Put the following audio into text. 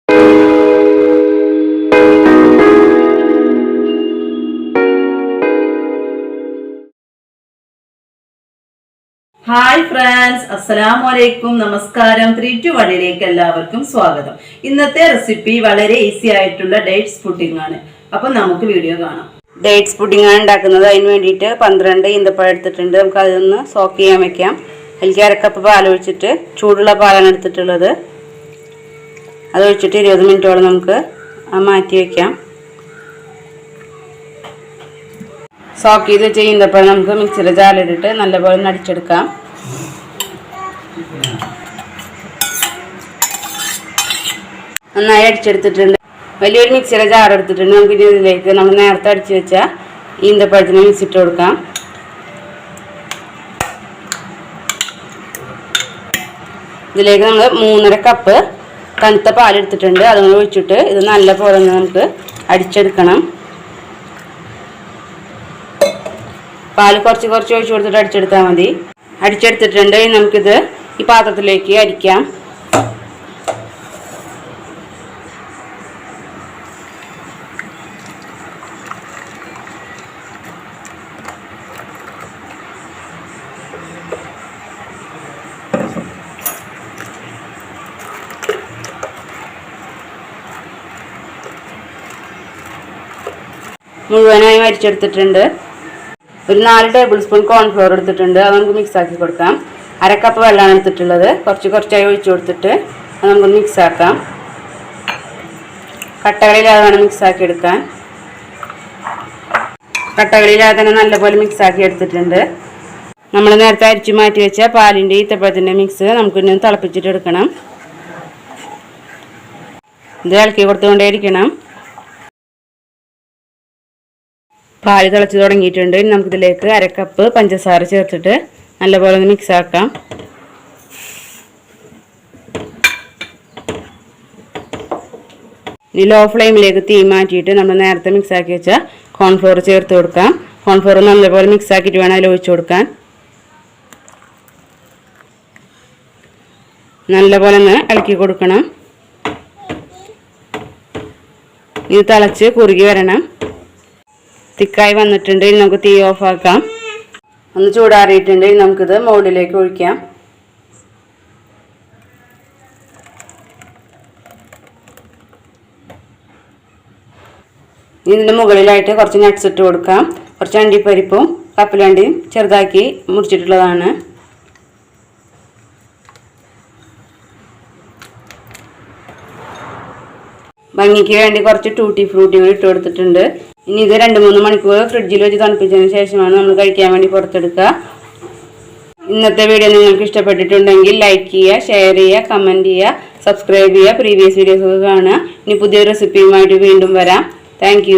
Hi friends, അസ്സലാമു അലൈക്കും. നമസ്കാരം. 3 to 1 എല്ലാവർക്കും സ്വാഗതം. ഇന്നത്തെ റെസിപ്പി വളരെ ഈസി ആയിട്ടുള്ള ഡേറ്റ്സ് പുഡിംഗ് ആണ്. അപ്പോൾ നമുക്ക് വീഡിയോ കാണാം. ഡേറ്റ്സ് പുഡിംഗ് ആണ് ഉണ്ടാക്കുന്നത്. അതിന് വേണ്ടിയിട്ട് 12 ഈന്തപ്പഴം എടുത്തിട്ടുണ്ട്. നമുക്ക് അതൊന്ന് സോക്ക് ചെയ്യാൻ വെക്കാം. അതിലേക്ക് 1/2 കപ്പ് പാൽ ഒഴിച്ചിട്ട്, ചൂടുള്ള പാലാണ് എടുത്തിട്ടുള്ളത്. അത് ഒഴിച്ചിട്ട് 20 മിനിറ്റോളം നമുക്ക് മാറ്റി വെക്കാം. സോക്ക് ചെയ്ത് വെച്ച ഈന്തപ്പഴം നമുക്ക് മിക്സിയുടെ ജാറിലിട്ടിട്ട് നല്ലപോലെ അടിച്ചെടുക്കാം. നന്നായി അടിച്ചെടുത്തിട്ടുണ്ട്. വലിയൊരു മിക്സിയുടെ ജാർ എടുത്തിട്ടുണ്ട്. നമുക്ക് ഇതിലേക്ക് നമ്മൾ നേരത്തെ അടിച്ചു വെച്ച ഈന്തപ്പഴത്തിന് മിക്സ് ഇട്ട് കൊടുക്കാം. ഇതിലേക്ക് നമ്മൾ 3.5 കപ്പ് തണുത്ത പാലെടുത്തിട്ടുണ്ട്. അതുകൊണ്ട് ഒഴിച്ചിട്ട് ഇത് നല്ലപോലെ നമുക്ക് അടിച്ചെടുക്കണം. പാല് കുറച്ച് ഒഴിച്ചു കൊടുത്തിട്ട് അടിച്ചെടുത്താൽ മതി. അടിച്ചെടുത്തിട്ടുണ്ട്. നമുക്കിത് ഈ പാത്രത്തിലേക്ക് അരിക്കാം. മുഴുവനായും അരിച്ചെടുത്തിട്ടുണ്ട്. ഒരു 4 ടേബിൾ സ്പൂൺ കോൺഫ്ലോർ എടുത്തിട്ടുണ്ട്. അത് നമുക്ക് മിക്സ് ആക്കി കൊടുക്കാം. 1/2 കപ്പ് വെള്ളമാണ് എടുത്തിട്ടുള്ളത്. കുറച്ചായി ഒഴിച്ചു കൊടുത്തിട്ട് അത് നമുക്ക് മിക്സ് ആക്കാം. കട്ടകളില്ലാതെ വേണം മിക്സ് ആക്കി എടുക്കാൻ. കട്ടകളില്ലാതെ തന്നെ നല്ലപോലെ മിക്സ് ആക്കി എടുത്തിട്ടുണ്ട്. നമ്മൾ നേരത്തെ അരിച്ചു മാറ്റി വെച്ച പാലിൻ്റെ ഈത്തപ്പഴത്തിൻ്റെ മിക്സ് നമുക്കിന്ന് തിളപ്പിച്ചിട്ട് എടുക്കണം. ഇത് ഇളക്കി കൊടുത്തുകൊണ്ടേയിരിക്കണം. പാല് തിളച്ച് തുടങ്ങിയിട്ടുണ്ട്. ഇനി നമുക്കിതിലേക്ക് 1/2 കപ്പ് പഞ്ചസാര ചേർത്തിട്ട് നല്ലപോലെ ഒന്ന് മിക്സ് ആക്കാം. ഇനി ലോ ഫ്ലെയിമിലേക്ക് തീ മാറ്റിയിട്ട് നമ്മൾ നേരത്തെ മിക്സ് ആക്കി വെച്ച കോൺഫ്ലോർ ചേർത്ത് കൊടുക്കാം. കോൺഫ്ലോർ നല്ലപോലെ മിക്സ് ആക്കിയിട്ട് വേണം അതിൽ ഒഴിച്ചു കൊടുക്കാൻ. നല്ലപോലെ ഒന്ന് ഇളക്കി കൊടുക്കണം. ഇത് തിളച്ച് കുറുകി വരണം. തിക്കായി വന്നിട്ടുണ്ട്. ഇനി നമുക്ക് തീ ഓഫ് ആക്കാം. ഒന്ന് ചൂടാറിയിട്ടുണ്ട്. ഇനി നമുക്കിത് മോൾഡിലേക്ക് ഒഴിക്കാം. ഇതിൻ്റെ മുകളിലായിട്ട് കുറച്ച് നട്ട്സ് ഇട്ട് കൊടുക്കാം. കുറച്ച് അണ്ടിപ്പരിപ്പും കപ്പലണ്ടിയും ചെറുതാക്കി മുറിച്ചിട്ടുള്ളതാണ്. ഭംഗിക്ക് വേണ്ടി കുറച്ച് ടൂട്ടി ഫ്രൂട്ടി കൂടി ഇട്ട് കൊടുത്തിട്ടുണ്ട്. ഇനി ഇത് 2-3 മണിക്കൂർ ഫ്രിഡ്ജിൽ വെച്ച് തണുപ്പിച്ചതിന് ശേഷമാണ് നമ്മൾ കഴിക്കാൻ വേണ്ടി പുറത്തെടുക്കുക. ഇന്നത്തെ വീഡിയോ നിങ്ങൾക്ക് ഇഷ്ടപ്പെട്ടിട്ടുണ്ടെങ്കിൽ ലൈക്ക് ചെയ്യുക, ഷെയർ ചെയ്യുക, കമൻറ്റ് ചെയ്യുക, സബ്സ്ക്രൈബ് ചെയ്യുക. പ്രീവിയസ് വീഡിയോസ് ഒക്കെ കാണുക. ഇനി പുതിയൊരു റെസിപ്പിയുമായിട്ട് വീണ്ടും വരാം. താങ്ക്